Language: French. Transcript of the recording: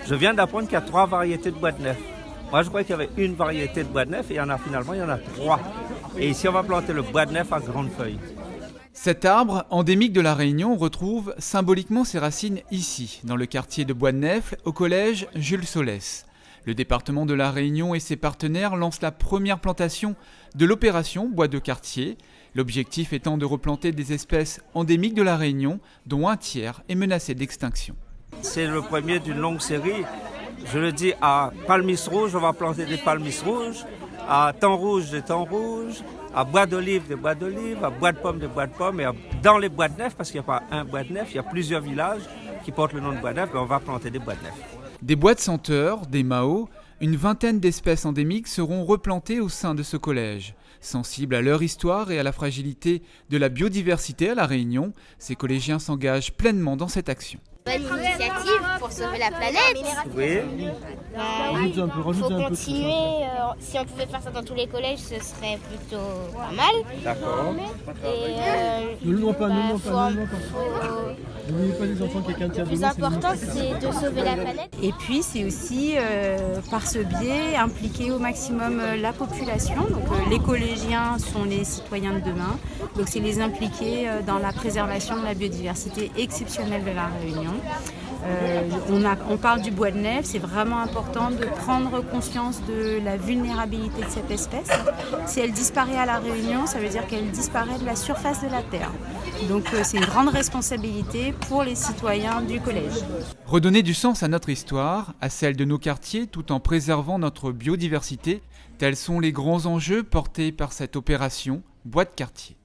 Je viens d'apprendre qu'il y a 3 variétés de bois de nef. Moi, je croyais qu'il y avait une variété de bois de nef et il y en a 3. Et ici, on va planter le bois de nef à grandes feuilles. Cet arbre, endémique de la Réunion, retrouve symboliquement ses racines ici, dans le quartier de Bois-de-Nèfles, au collège Jules Solès. Le département de la Réunion et ses partenaires lancent la première plantation de l'opération Bois de quartier, l'objectif étant de replanter des espèces endémiques de la Réunion, dont un tiers est menacé d'extinction. C'est le premier d'une longue série. Je le dis, à Palmis rouge, on va planter des palmis rouges, à Thym rouge, des thym rouges, à bois d'olive, des bois d'olive, à bois de pomme, des bois de pomme, et dans les bois de nef, parce qu'il n'y a pas un bois de nef, il y a plusieurs villages qui portent le nom de bois de nef, et on va planter des bois de nef. Des bois de senteurs, des maos, une vingtaine d'espèces endémiques seront replantées au sein de ce collège. Sensibles à leur histoire et à la fragilité de la biodiversité à La Réunion, ces collégiens s'engagent pleinement dans cette action. Bonne initiative pour sauver la planète. Oui. Il faut continuer. Si on pouvait faire ça dans tous les collèges, ce serait plutôt pas mal. D'accord. Ne le pas. N'oubliez pas les enfants, quelqu'un tient de Le plus important, c'est de sauver la planète. Et puis c'est aussi par ce biais impliquer au maximum la population. Donc les collégiens sont les citoyens de demain. Donc c'est les impliquer dans la préservation de la biodiversité exceptionnelle de la Réunion. On parle du bois de nef, c'est vraiment important de prendre conscience de la vulnérabilité de cette espèce. Si elle disparaît à La Réunion, ça veut dire qu'elle disparaît de la surface de la Terre. Donc c'est une grande responsabilité pour les citoyens du collège. Redonner du sens à notre histoire, à celle de nos quartiers, tout en préservant notre biodiversité, tels sont les grands enjeux portés par cette opération Bois de quartier.